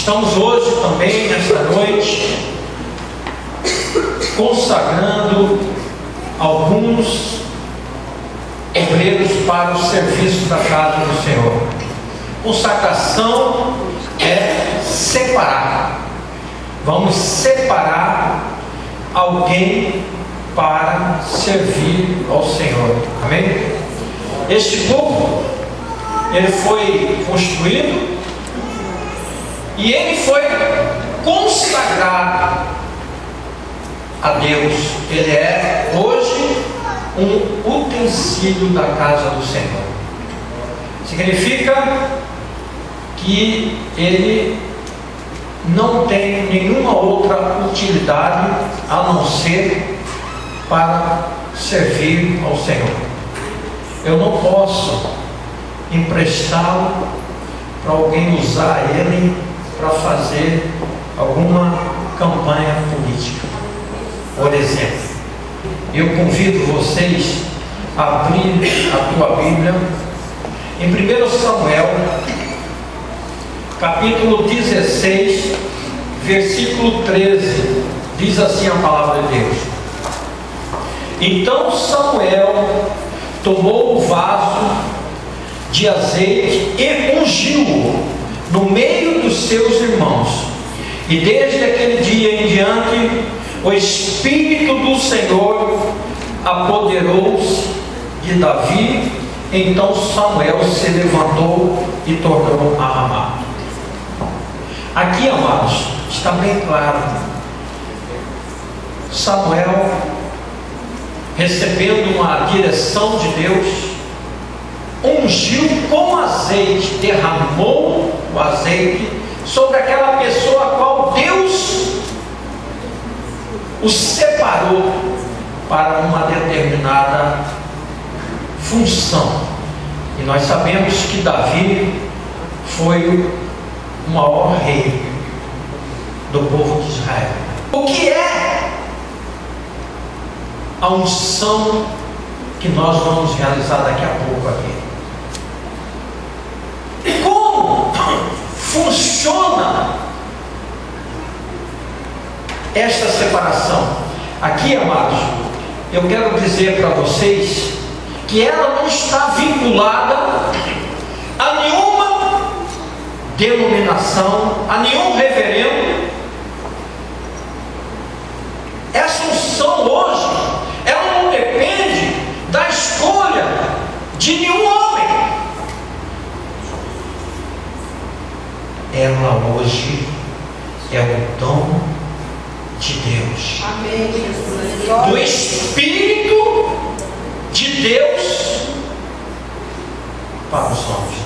Estamos hoje também, nesta noite, consagrando alguns obreiros para o serviço da casa do Senhor. Consagração é separar. Vamos separar alguém para servir ao Senhor. Amém? Este povo, ele foi construído e ele foi consagrado a Deus. Ele é hoje um utensílio da casa do Senhor. Significa que ele não tem nenhuma outra utilidade a não ser para servir ao Senhor. Eu não posso emprestá-lo para alguém usar ele para fazer alguma campanha política. Por exemplo, eu convido vocês a abrir a tua Bíblia em 1 Samuel, capítulo 16, versículo 13. Diz assim a palavra de Deus: Então Samuel tomou o vaso de azeite e ungiu-o no meio dos seus irmãos, e desde aquele dia em diante o Espírito do Senhor apoderou-se de Davi. Então Samuel se levantou e tornou a Ramá. Aqui, amados, está bem claro. Samuel, recebendo uma direção de Deus, ungiu com azeite, derramou o azeite sobre aquela pessoa a qual Deus o separou para uma determinada função. E nós sabemos que Davi foi o maior rei do povo de Israel. O que é a unção que nós vamos realizar daqui a pouco aqui? Como funciona esta separação? Aqui, amados, eu quero dizer para vocês que ela não está vinculada a nenhuma denominação, a nenhum reverendo. Essa unção hoje, ela não depende da escolha de nenhum homem. Ela hoje é o dom de Deus. Amém. Do Espírito de Deus para os homens.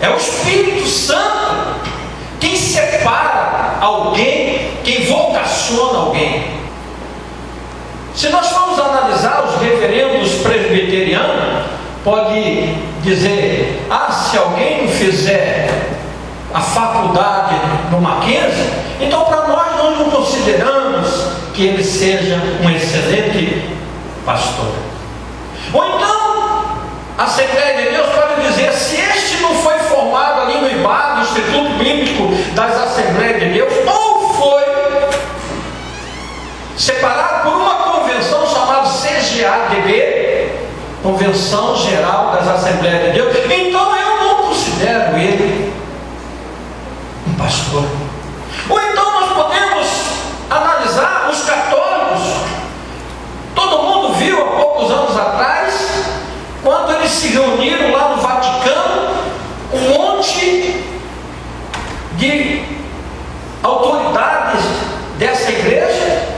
É o Espírito Santo quem separa alguém, quem vocaciona alguém. Se nós formos analisar os reverendos presbiterianos, pode dizer: se alguém não fizer a faculdade no Mackenzie, então para nós não consideramos que ele seja um excelente pastor. Ou então a Assembleia de Deus pode dizer: se este não foi formado ali no IBA, no Instituto Bíblico das Assembleias de Deus, ou foi separado por uma convenção chamada CGADB, Convenção Geral das Assembleias de Deus, então eu não considero ele um pastor. Ou então nós podemos analisar os católicos. Todo mundo viu há poucos anos atrás, quando eles se reuniram lá no Vaticano, um monte de autoridades dessa igreja,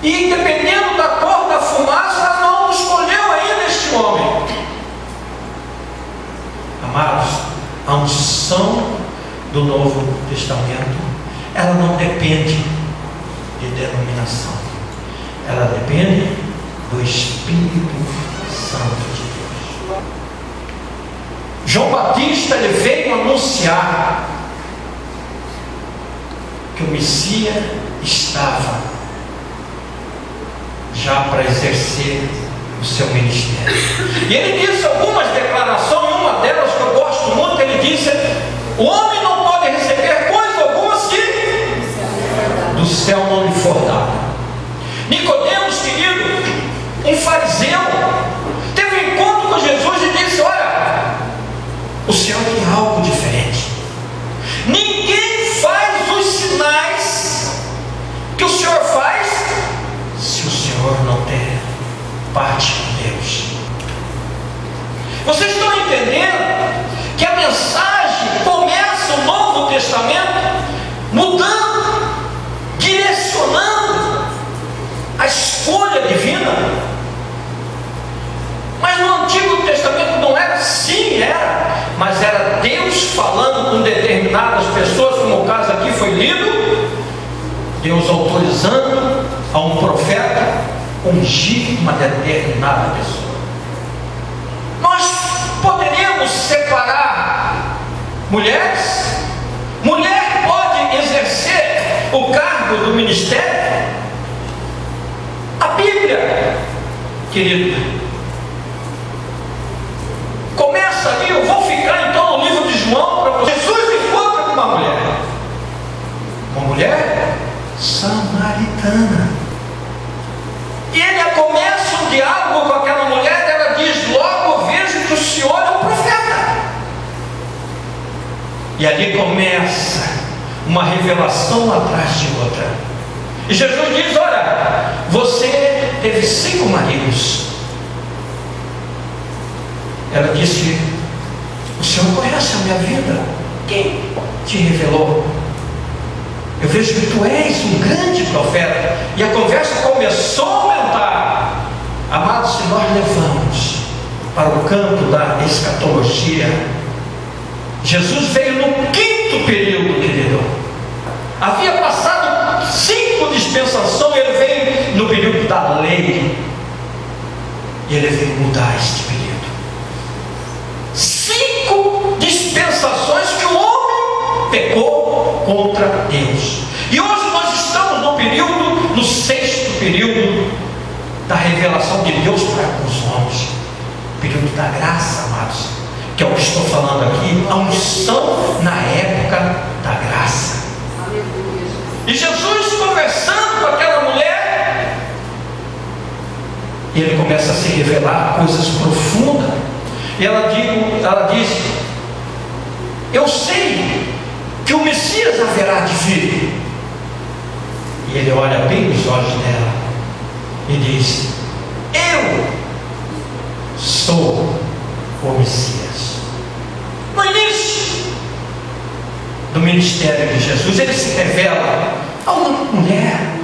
e dependendo da cor da fumaça, não escolheu ainda este homem. Amados, a unção do Novo Testamento, ela não depende de denominação, ela depende do Espírito Santo de Deus. João Batista, ele veio anunciar que o Messias estava já para exercer o seu ministério. E ele disse algumas declarações, uma delas que eu gosto muito, ele disse: o homem não pode receber coisa céu não lhe for dada. Nicodemos, querido, um fariseu, teve um encontro com Jesus e disse: olha, o Senhor tem algo diferente. Ninguém faz os sinais que o Senhor faz se o Senhor não der parte com Deus. Vocês estão entendendo que a mensagem começa o Novo Testamento mudando, direcionando a escolha divina? Mas no Antigo Testamento não era assim, mas era Deus falando com determinadas pessoas, como o caso aqui foi lido, Deus autorizando a um profeta ungir uma determinada pessoa. Nós poderíamos separar mulheres? Mulher pode exercer o cargo do ministério? A Bíblia, querido, começa ali. Eu vou ficar então no livro de João para você. Jesus encontra com uma mulher samaritana, e ele começa um diálogo com aquela mulher. Ela diz: logo vejo que o Senhor é um profeta. E ali começa uma revelação atrás de outra. E Jesus diz: olha, você teve 5 maridos. Ela disse: o Senhor conhece a minha vida. Quem te revelou? Eu vejo que tu és um grande profeta. E a conversa começou a aumentar. Amados, se nós levamos para o campo da escatologia, Jesus veio no 5º período, querido. Havia passado 5 dispensações, ele veio no período da lei, e ele veio mudar este período. 5 dispensações que o homem pecou contra Deus. E hoje nós estamos no 6º período da revelação de Deus para os homens, o período da graça, amados, que é o que estou falando aqui, a unção na época da graça. E Jesus conversando com aquela mulher, e ele começa a se revelar coisas profundas. E ela diz: eu sei que o Messias haverá de vir. E ele olha bem nos olhos dela e diz: eu sou o Messias. No início do ministério de Jesus, ele se revela a uma mulher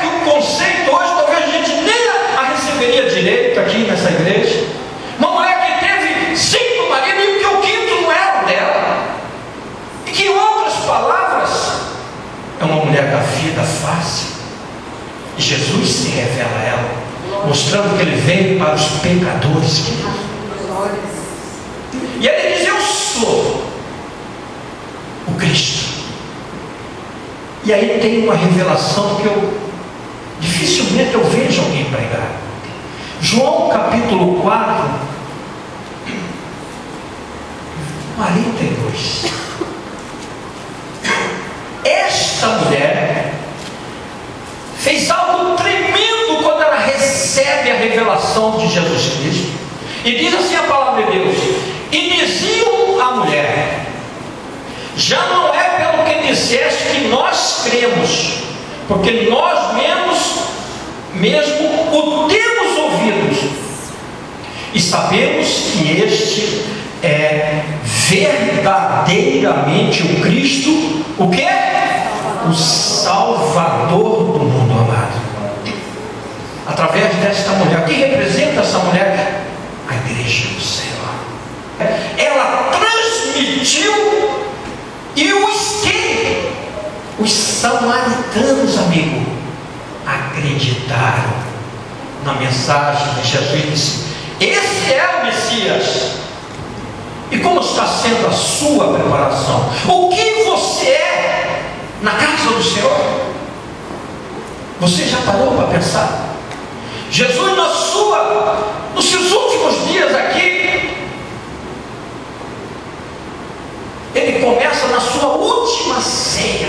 que o conceito hoje talvez a gente nem a receberia direito aqui nessa igreja. Uma mulher que teve 5 maridos e que o 5º não era dela, e que, em outras palavras, é uma mulher da vida fácil. E Jesus se revela a ela, mostrando que ele veio para os pecadores, queridos. E ele diz: eu sou o Cristo. E aí tem uma revelação que dificilmente eu vejo alguém pregar. João capítulo 4, 42. Esta mulher fez algo tremendo quando ela recebe a revelação de Jesus Cristo. E diz assim a palavra de Deus: e diziam à mulher: já não é pelo que disseste que nós cremos, porque nós mesmo o temos ouvido, e sabemos que este é verdadeiramente o Cristo, o que? O Salvador do mundo, amado. Através desta mulher, o que representa essa mulher? A igreja do Senhor. Ela transmitiu, e os samaritanos, amigo, acreditaram na mensagem de Jesus. Disse: esse é o Messias. E como está sendo a sua preparação? O que você é na casa do Senhor? Você já parou para pensar? Jesus nos seus últimos dias aqui, ele começa na sua última ceia.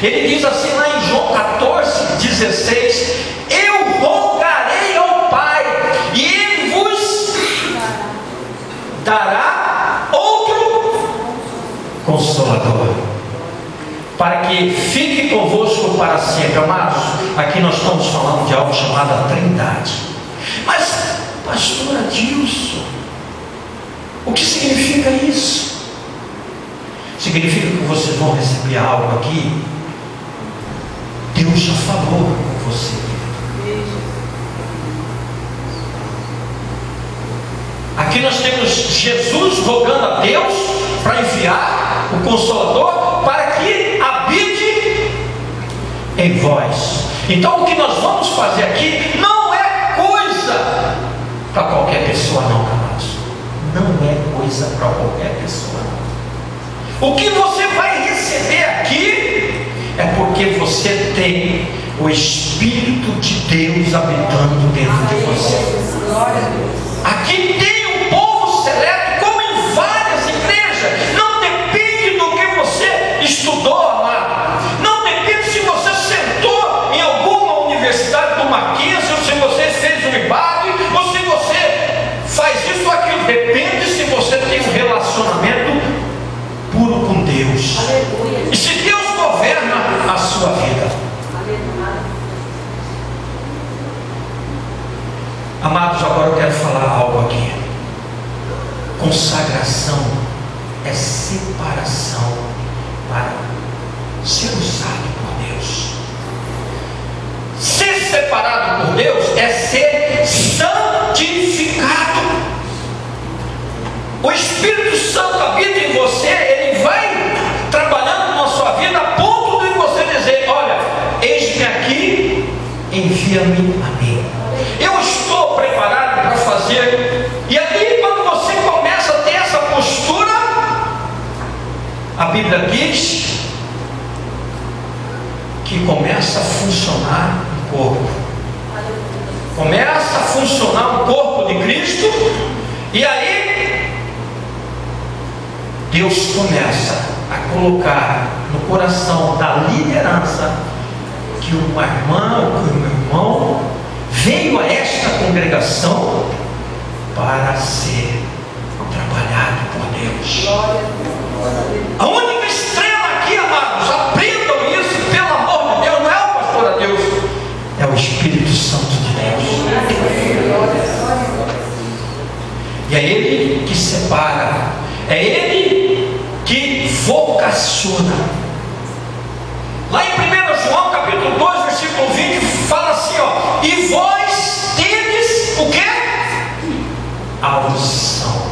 Ele diz assim lá em João 14:16: eu rogarei ao Pai, e Ele vos dará outro Consolador, para que fique convosco para sempre. Amados, aqui nós estamos falando de algo chamado Trindade. Mas, pastor Adilson, o que significa isso? Significa que vocês vão receber algo aqui. Deus já falou com você. Aqui nós temos Jesus rogando a Deus para enviar o Consolador para que habite em vós. Então o que nós vamos fazer aqui não é coisa para qualquer pessoa, não, amados. Não é coisa para qualquer pessoa, não. O que você vai receber aqui é porque você tem o Espírito de Deus habitando dentro de você. Aqui tem um povo seleto, como em várias igrejas. Não depende do que você estudou, amado. Não depende se você sentou em alguma universidade do Mackenzie, ou se você fez um IBAB, ou se você faz isso ou aquilo. Depende se você tem um relacionamento puro com Deus. Aleluia. E se Deus governa a sua vida. Aleluia. Amados, agora eu quero falar algo aqui. Consagração é separação para ser usado por Deus. Ser separado por Deus é ser santificado. O Espírito Santo habita em você, ele vai trabalhando na sua vida a ponto de você dizer: olha, eis-me aqui, envia-me a mim. Eu estou preparado para fazer. E aí, quando você começa a ter essa postura, a Bíblia diz que começa a funcionar o corpo. Começa a funcionar o corpo de Cristo. E aí Deus começa a colocar no coração da liderança que uma irmã ou que um irmão veio a esta congregação para ser trabalhado por Deus. A única estrela aqui, amados, aprendam isso, pelo amor de Deus, não é o pastor a Deus, é o Espírito Santo de Deus. E é Ele que separa, é Ele que vocaciona. Lá em 1 João capítulo 2, versículo 20, fala assim, ó: e vós tendes o quê? A unção.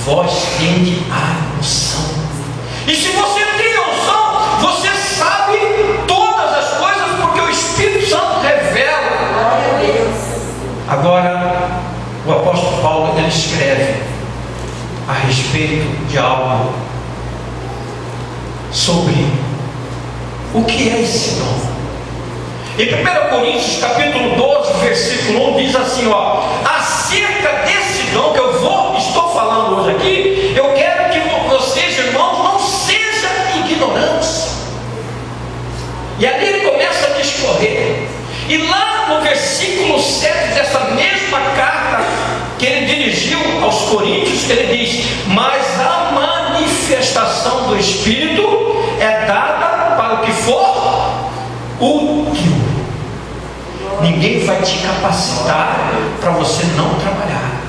Vós tendes a unção. E se você tem a unção, você sabe todas as coisas, porque o Espírito Santo revela. Agora, o apóstolo Paulo, ele escreve a respeito de algo sobre o que é esse dom. Em 1 Coríntios capítulo 12, versículo 1, diz assim, ó: acerca desse dom que estou falando hoje aqui, eu quero que vocês, irmãos, não sejam ignorantes. E ali ele começa a discorrer. E lá no versículo 7 dessa mesma carta que ele dirigiu aos Coríntios, ele diz: mas a manifestação do Espírito é dada para o que for útil. Ninguém vai te capacitar para você não trabalhar.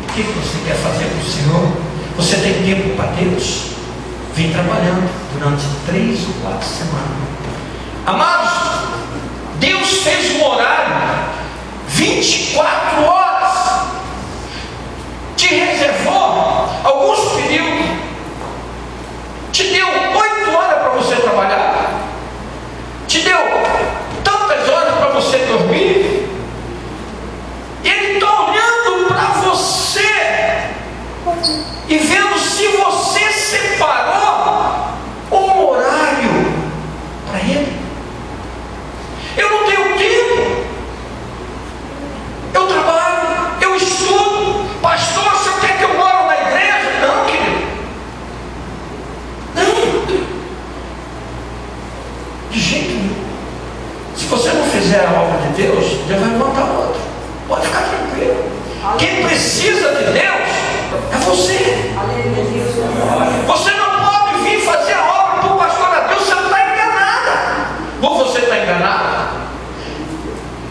O que você quer fazer para o Senhor? Você tem tempo para Deus? Vem trabalhando durante 3 ou 4 semanas. Amados, Deus fez um horário 24 horas, te reservou alguns períodos, te deu 8 horas para você trabalhar, te deu tantas horas para você dormir. Ele está olhando para você e vendo se você separou um horário para Ele. Eu não tenho tempo, eu trabalho, eu estudo. Pastor, você quer que eu moro na igreja? Não, fizer a obra de Deus, Deus vai levantar outro. Pode ficar tranquilo. Quem precisa de Deus é você. Você não pode vir fazer a obra para o pastor Adilson, você não está enganada. Ou você está enganado?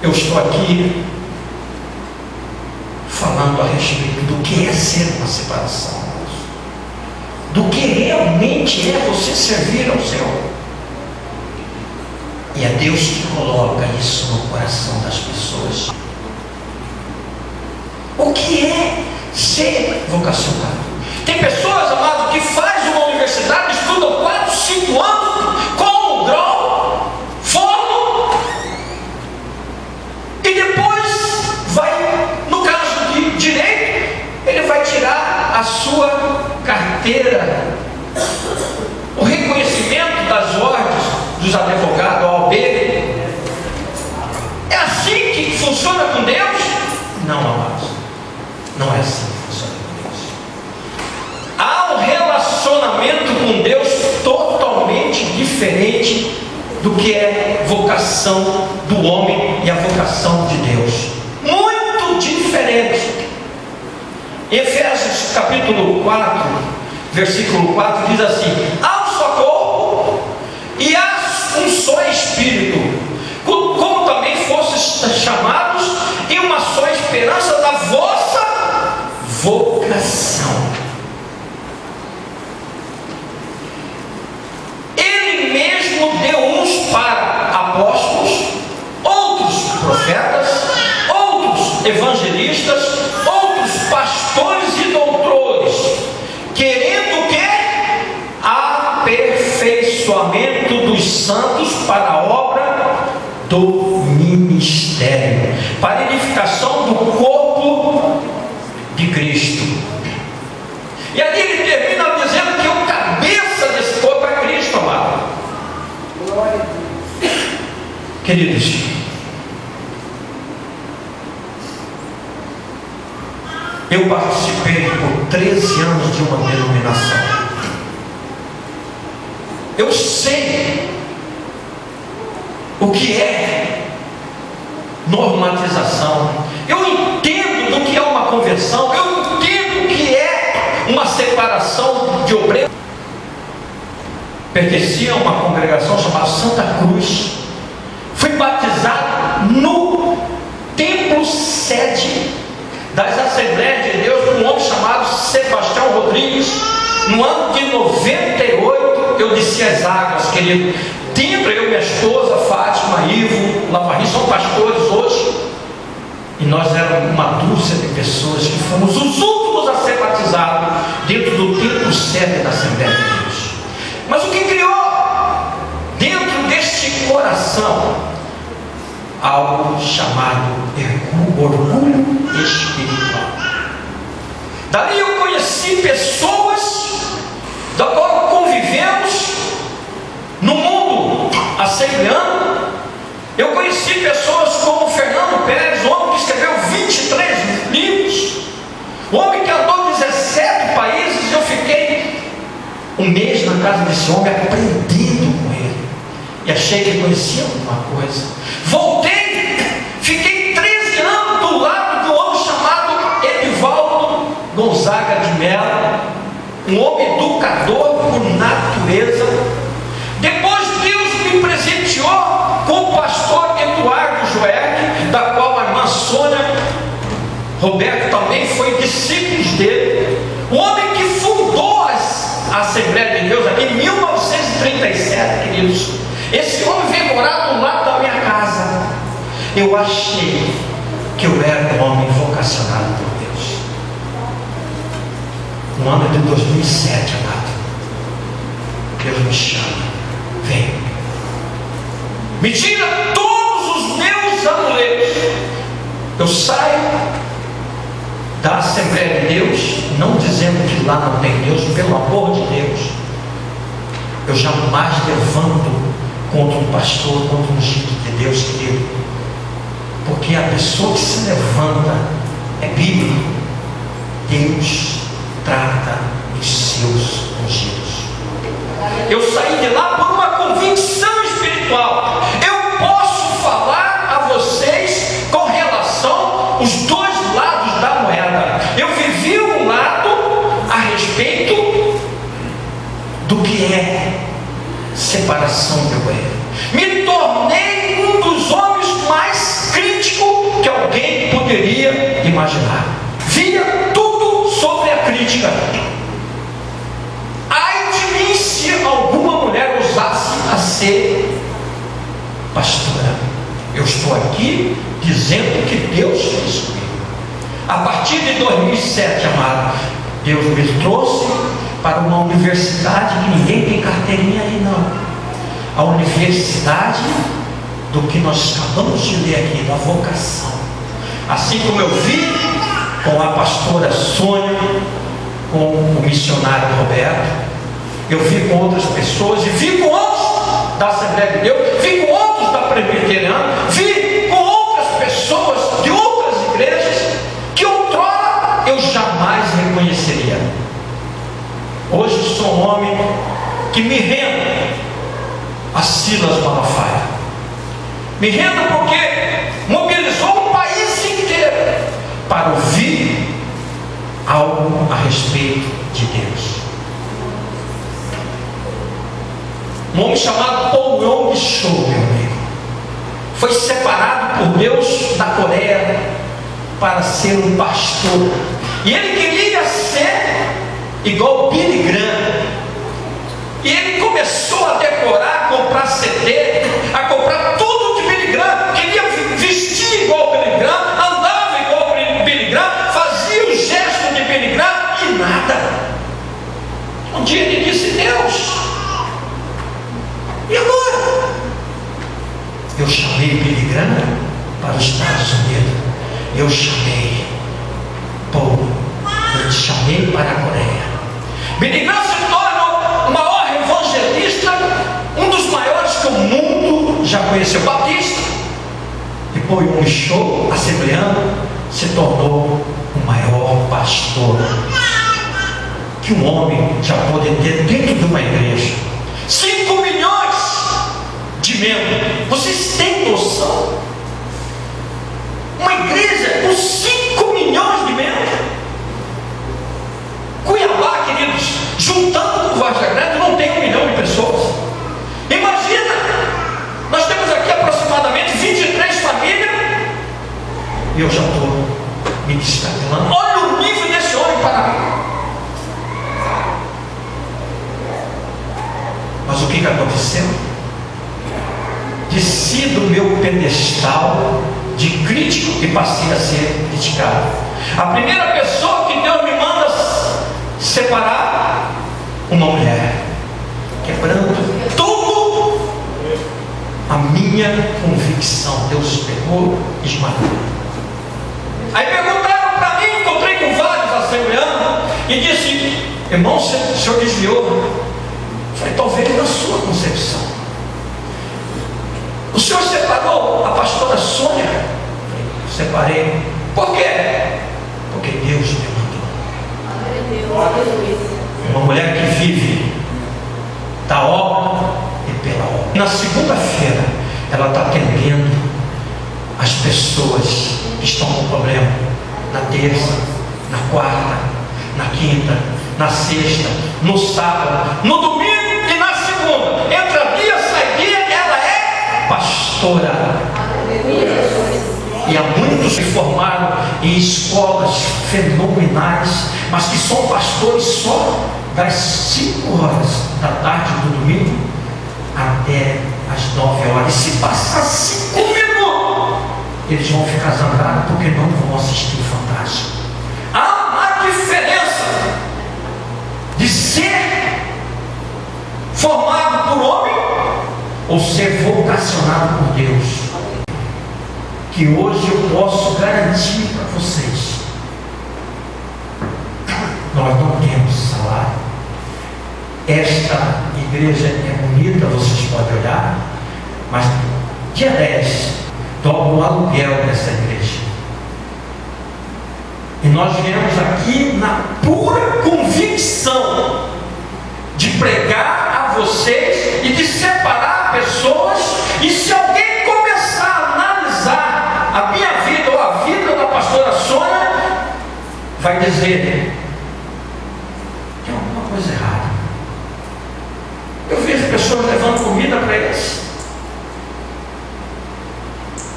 Eu estou aqui falando a respeito do que é ser uma separação, do que realmente é você servir ao Senhor. E é Deus que coloca isso no coração das pessoas. O que é ser vocacionado? Tem pessoas, amados, que fazem uma universidade, estudam 4, 5 anos, com o grau, formam, e depois vai, no caso de direito, ele vai tirar a sua carteira, o reconhecimento das ordens dos advogados, a OAB. É assim que funciona com Deus? Não, amados, não é assim que funciona com Deus. Há um relacionamento com Deus totalmente diferente do que é vocação do homem e a vocação de Deus. Muito diferente. Efésios capítulo 4, versículo 4 diz assim: há um só corpo e há um só Espírito, como também fostes chamados em uma só esperança da vossa vocação. Ele mesmo deu uns para apóstolos, outros profetas, outros evangelistas, outros pastores e doutores, querendo o quê? Aperfeiçoamento dos santos para a obra do ministério, para a edificação do corpo de Cristo. E ali ele termina dizendo que o cabeça desse corpo é Cristo, amado. Queridos, eu participei por 13 anos de uma denominação. Eu sei o que é normatização. Eu entendo do que é uma conversão. Eu entendo o que é uma separação de obreiros. Pertencia a uma congregação chamada Santa Cruz. Fui batizado no templo sede das Assembleias de Deus por um homem chamado Sebastião Rodrigues. No ano de 98 eu desci as águas, querido. Dentro eu, minha esposa, Fátima, Ivo, Lavarri, são pastores hoje. E nós éramos uma dúzia de pessoas que fomos os últimos a ser batizados dentro do templo sede da Assembleia de Deus. Mas o que criou dentro deste coração algo chamado orgulho espiritual. Dali eu conheci pessoas da qual convivemos no mundo assembleano. Eu conheci pessoas como Fernando Pérez, o homem que escreveu 23 livros, o homem que andou 17 países. Eu fiquei um mês na casa desse homem aprendendo com ele, e achei que conhecia alguma coisa. Voltei, fiquei 13 anos do lado do homem chamado Edivaldo Gonzaga de Mello, um homem educador por natureza. Depois Deus me presenteou com o pastor Eduardo Joerg, da qual a irmã Sônia Roberto também foi discípulos dele, o homem que fundou a Assembleia de Deus aqui em 1937, queridos. Esse homem veio morar do lado da minha casa. Eu achei que eu era um homem vocacionado por Deus. No ano de 2007, amado, Deus me chama: vem, me tira todos os meus amuletos. Eu saio da Assembleia de Deus, não dizendo que lá não tem Deus, pelo amor de Deus. Eu jamais levanto contra um pastor, contra um ungido de Deus, querido, porque a pessoa que se levanta é bíblico. Deus trata os seus ungidos. Eu saí de lá por uma convicção espiritual. Eu posso falar separação que ocorreu. Me tornei um dos homens mais críticos que alguém poderia imaginar. Via tudo sobre a crítica. Ai de mim se alguma mulher ousasse a ser pastora. Eu estou aqui dizendo que Deus fez comigo. A partir de 2007, amado, Deus me trouxe para uma universidade que ninguém tem carteirinha aí não. A universidade do que nós acabamos de ler aqui, da vocação. Assim como eu vi com a pastora Sônia, com o missionário Roberto, eu vi com outras pessoas, e vi com outros da Assembleia de Deus, vi com outros da Presbiteriana, vi com outras pessoas de outras igrejas, que outrora eu jamais reconheceria. Hoje sou um homem que me rendo a Silas Malafaia. Me rendo porque mobilizou o país inteiro para ouvir algo a respeito de Deus. Um homem chamado Paul Yong-Cho, meu amigo, foi separado por Deus da Coreia para ser um pastor. E ele queria ser igual Billy Graham. E ele começou a decorar, a comprar CD, a comprar tudo de Billy Graham. Queria vestir igual Billy Graham, andava igual Billy Graham, fazia o gesto de Billy Graham e nada. Um dia ele disse: Deus, e agora? Eu chamei Billy Graham para os Estados Unidos. Eu chamei Paul. Eu te chamei para a Coreia. Billy Graham se torna o maior evangelista, um dos maiores que o mundo já conheceu, batista. E Paul Yong-Cho, assembleano, se tornou o maior pastor que um homem já pode ter dentro de uma igreja. 5 milhões de membros. Vocês têm noção? Uma igreja com 5 milhões de membros. Cuiabá, queridos, juntando com Vargem Grande, não tem 1 milhão de pessoas. Imagina, nós temos aqui aproximadamente 23 famílias, e eu já estou me destacando. Olha o nível desse homem para mim. Mas o que aconteceu? Desci do meu pedestal de crítico e passei a ser criticado. A primeira pessoa que Deus me manda separar, uma mulher, quebrando tudo a minha convicção. Deus pegou e esmagou. Aí perguntaram para mim, encontrei com vários assembleanos e disse: irmão, o senhor desviou. Falei: talvez na sua concepção. O senhor separou a pastora Sônia? Falei: separei. Por quê? Porque Deus me mandou. Uma mulher que vive da obra e pela obra. Na segunda-feira ela está atendendo as pessoas que estão com problema. Na terça, na quarta, na quinta, na sexta, no sábado, no domingo e na segunda. Entra dia, sai dia, ela é pastora. E há muitos que formaram em escolas fenomenais, mas que são pastores só das 5 horas da tarde do domingo até as 9 horas. E se passar 5 minutos, eles vão ficar zangados porque não vão assistir o Fantástico. Há uma diferença de ser formado por homem ou ser vocacionado por Deus. Que hoje eu posso garantir para vocês: nós não temos salário. Esta igreja é bonita, vocês podem olhar, mas dia 10 dobra o aluguel dessa igreja. E nós viemos aqui na pura convicção de pregar a vocês e de separar pessoas. E se alguém começar a analisar a minha vida ou a vida da pastora Sônia, vai dizer: tem alguma coisa errada. Eu vejo pessoas levando comida para eles?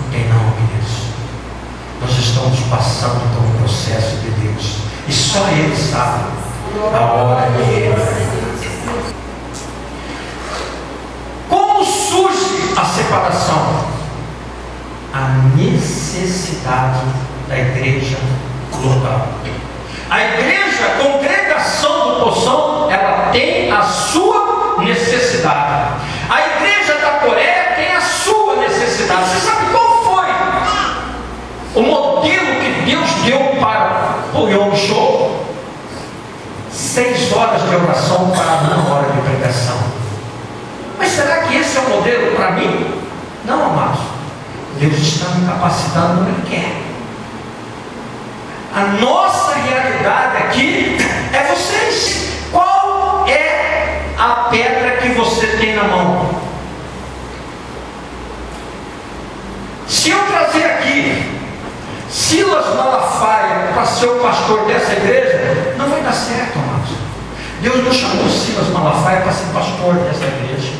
Não tem não, queridos. Nós estamos passando por um processo de Deus. E só Ele sabe a hora que Ele vai. Como surge a separação? A necessidade da igreja local. A igreja, a congregação do Poção, ela tem a sua necessidade. A igreja da Coreia tem a sua necessidade. Você sabe qual foi o modelo que Deus deu para o Yom Show? 6 horas de oração para 1 hora de pregação. Mas será que esse é o modelo para mim? Não, amados. Deus está me capacitando como Ele quer. A nossa realidade aqui é vocês. Qual é a pedra que você tem na mão? Se eu trazer aqui Silas Malafaia para ser o pastor dessa igreja, não vai dar certo, amados. Deus não chamou Silas Malafaia para ser pastor dessa igreja.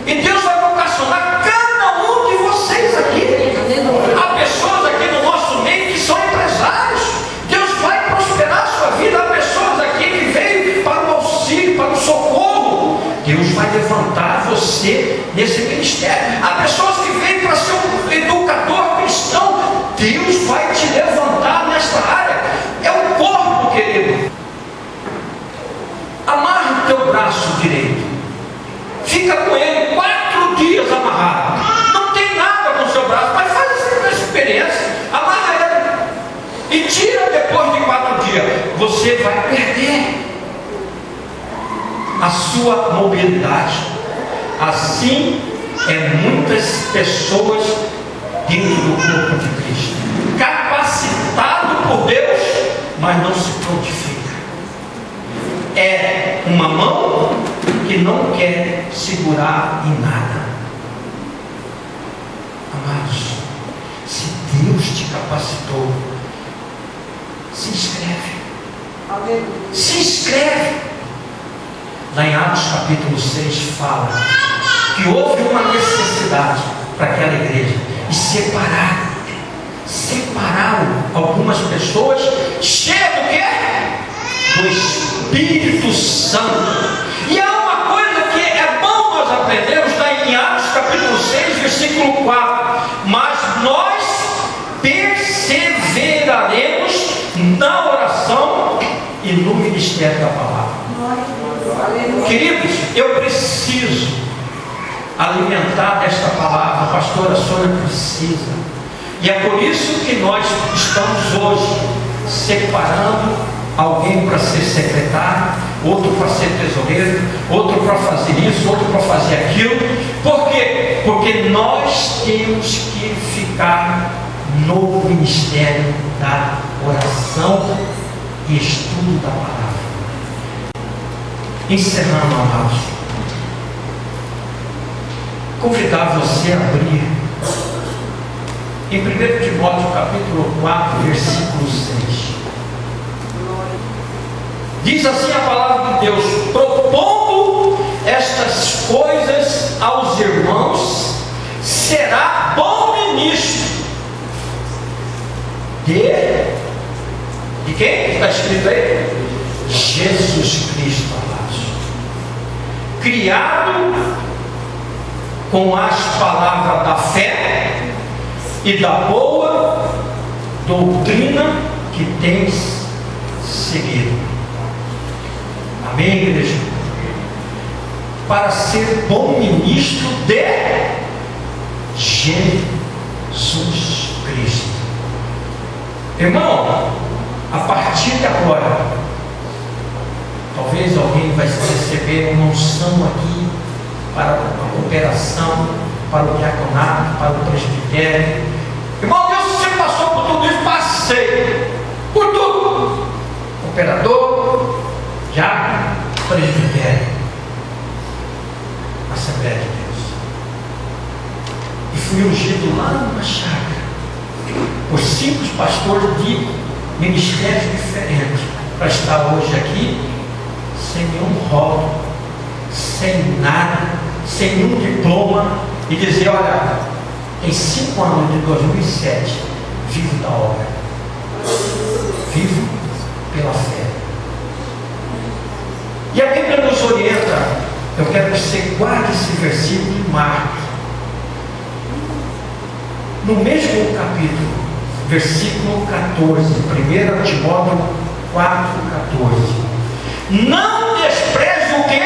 E Deus vai vocacionar cada um de vocês aqui. Há pessoas aqui no nosso meio que são empresários. Deus vai prosperar a sua vida. Há pessoas aqui que veio para o auxílio, para o socorro. Deus vai levantar você nesse ministério. Há pessoas que veio para ser um educador cristão. Deus vai te levantar nesta área. É o corpo, querido. Amarra o teu braço direito. Fica com ele 4 dias amarrado. Não tem nada com o seu braço, mas faz essa experiência. Amarra ele e tira depois de 4 dias. Você vai perder a sua mobilidade. Assim é muitas pessoas dentro do corpo de Cristo, capacitado por Deus, mas não se prontifica. É uma mão que não quer segurar em nada. Amados, se Deus te capacitou, se inscreve. Se inscreve. Lá em Atos capítulo 6 fala que houve uma necessidade para aquela igreja e separaram algumas pessoas cheias do quê? Do Espírito Santo. E há uma coisa que é bom nós aprendermos lá em Atos capítulo 6, versículo 4. Mas nós perseveraremos na oração e no ministério da palavra. Queridos, eu preciso alimentar desta palavra. A pastora Sônia precisa. E é por isso que nós estamos hoje separando alguém para ser secretário, outro para ser tesoureiro, outro para fazer isso, outro para fazer aquilo. Por quê? Porque nós temos que ficar no ministério da oração e estudo da palavra. Encerrando, amados, convidar você a abrir em 1 Timóteo capítulo 4, versículo 6. Diz assim a palavra de Deus: propondo estas coisas aos irmãos, será bom ministro de quem? Está escrito aí? Jesus Cristo, amados, criado com as palavras da fé e da boa doutrina que tens seguido. Amém, igreja? Para ser bom ministro de Jesus Cristo. Irmão, a partir de agora, talvez alguém vai receber uma unção aqui para a cooperação, para o diaconato, para o presbitério. Irmão, Deus, você passou por tudo isso? Passei por tudo. Cooperador, diácono, presbitério, Assembleia de Deus. E fui ungido lá numa chácara por 5 pastores de ministérios diferentes para estar hoje aqui sem nenhum rótulo, sem nada, sem nenhum diploma, e dizer: olha, em 5 anos de 2007, vivo da obra, vivo pela fé. E a Bíblia nos orienta, eu quero que você guarde esse versículo em Marcos, no mesmo capítulo, versículo 14, 1 Timóteo 4,14. Não despreze o quê?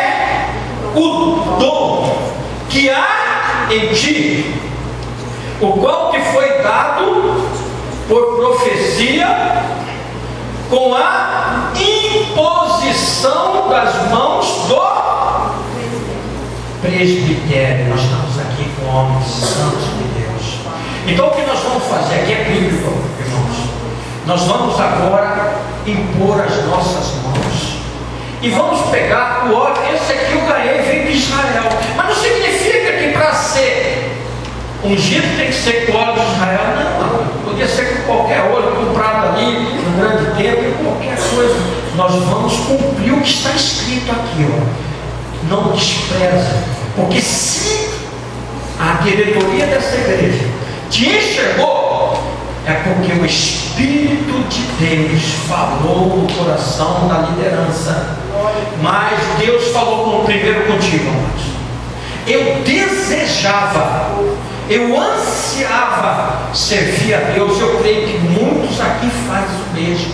O dom que há em ti, o qual te foi dado por profecia, com a imposição das mãos do presbitério. Nós estamos aqui com homens santos de Deus. Então o que nós vamos fazer aqui é bíblico, irmãos. Nós vamos agora impor as nossas mãos e vamos pegar o óleo. Esse aqui eu ganhei, veio de Israel, mas não significa que para ser ungido tem que ser com óleo de Israel. Não, podia ser com qualquer óleo comprado ali no grande templo, qualquer coisa. Nós vamos cumprir o que está escrito aqui, ó. Não despreza, porque se a diretoria dessa igreja te enxergou, é porque o Espírito de Deus falou no coração da liderança. Mas Deus falou primeiro contigo, amados. Eu desejava, eu ansiava servir a Deus. Eu creio que muitos aqui fazem o mesmo.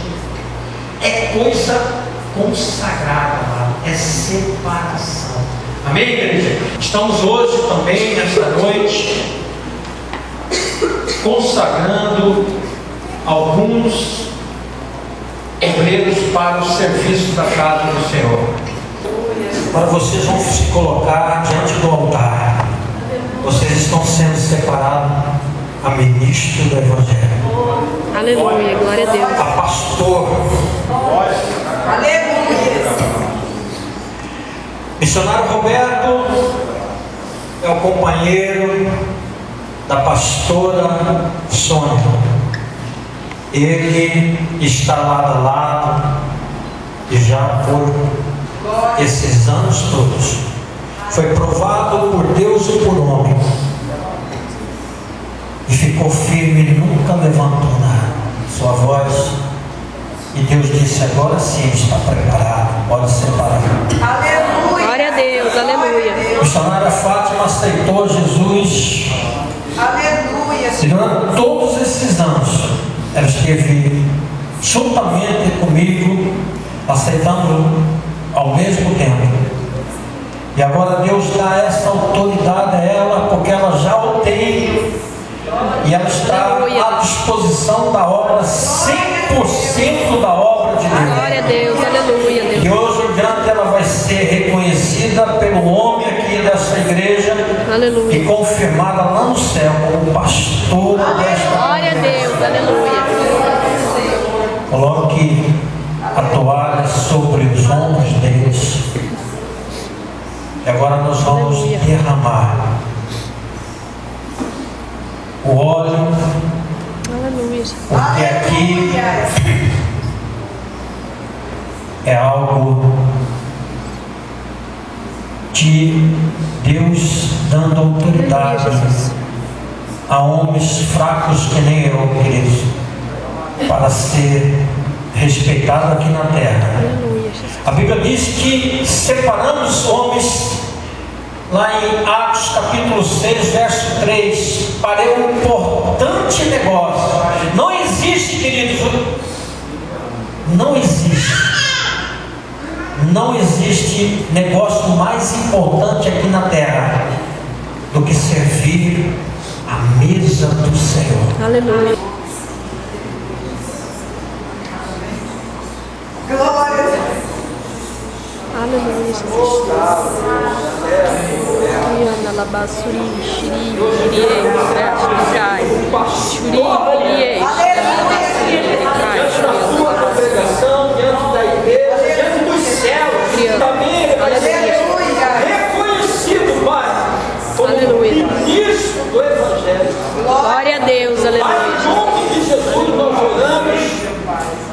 É coisa consagrada, amado. É separação. Amém, igreja? Estamos hoje também, nesta noite, consagrando alguns obreiros para o serviço da casa do Senhor. Para vocês vão se colocar diante do altar. Vocês estão sendo separados a ministro do Evangelho. Aleluia, glória a Deus. A pastor. Aleluia. Missionário Roberto é o companheiro da pastora Sônia. Ele está lado a lado e já por esses anos todos foi provado por Deus e por homem, e ficou firme e nunca levantou sua voz, e Deus disse: agora sim está preparado, pode separar. Aleluia. Glória a Deus, aleluia. A missionária Fátima aceitou Jesus. Aleluia. E durante todos esses anos ela esteve juntamente comigo, aceitando ao mesmo tempo. E agora Deus dá essa autoridade a ela, porque ela já o tem, e ela está à disposição da obra, 100% da obra de Deus. Glória a Deus, aleluia, Deus. E hoje em diante ela vai ser reconhecida pelo homem aqui dessa igreja, Aleluia. e confirmada lá no céu como pastor desta. Glória a Deus, aleluia. Coloque a toalha sobre os ombros deles. E agora nós vamos derramar o óleo, Aleluia. porque aqui é algo de Deus dando autoridade a homens fracos que nem eu, queridos, para ser respeitado aqui na terra. Aleluia, Jesus. A Bíblia diz que separamos homens, lá em Atos capítulo 6, verso 3, para um importante negócio. Não existe, queridos, não existe negócio mais importante aqui na terra do que servir a mesa do Senhor. Aleluia. Glória a Deus. Aleluia, Jesus. Iana labasuri, shiri, irie, cai. Shuri, irie, Sua congregação, diante da igreja, diante dos céus, também vai ser reconhecido, Pai, como ministro do Evangelho. Glória a Deus, Pai, aleluia. em nome de Jesus nós oramos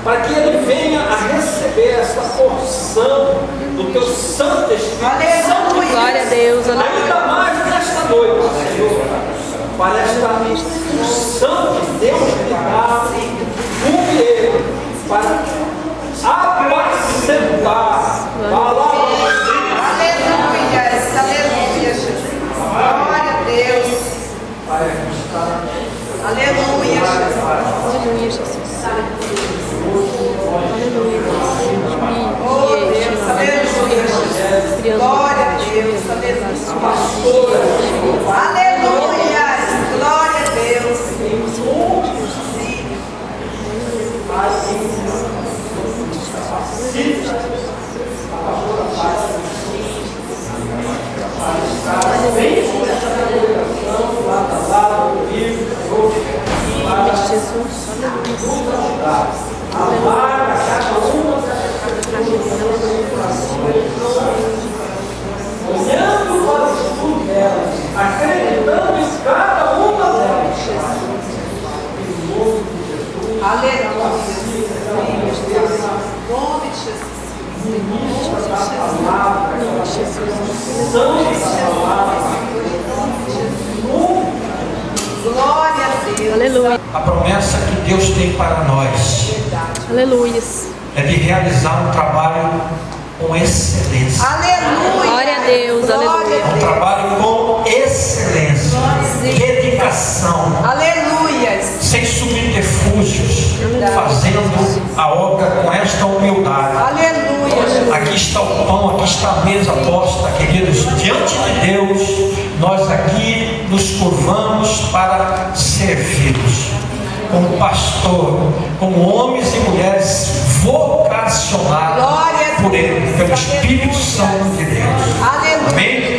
para que ele venha a receber essa porção do teu Santo Espírito. Aleluia. Glória a Deus, aleluia. Ainda mais nesta noite, Senhor, para esta unção que Deus me dá, cumpre ele, para apacentar, Aleluia, aleluia, Jesus. Glória a Deus. Aleluia, Jesus. Aleluia, Jesus. Aleluia. Oh Deus, aleluia, Jesus. Glória a Deus, aleluia. Aleluia, glória a Deus. olhando para o estudo delas, acreditando em cada uma delas. Aleluia. Em nome de Jesus. Glória a Deus. Aleluia. A promessa que Deus tem para nós Aleluia. é de realizar um trabalho com excelência. Aleluia. Glória a Deus, aleluia. Um trabalho com excelência, dedicação, Aleluia. sem subterfúgios, fazendo a obra com esta humildade. Aleluia. Aqui está o pão, aqui está a mesa posta, queridos, diante de Deus, nós aqui nos curvamos para servi-los, como pastor, como homens e mulheres vocacionados por Ele, pelo Espírito Santo de Deus. Aleluia. Amém?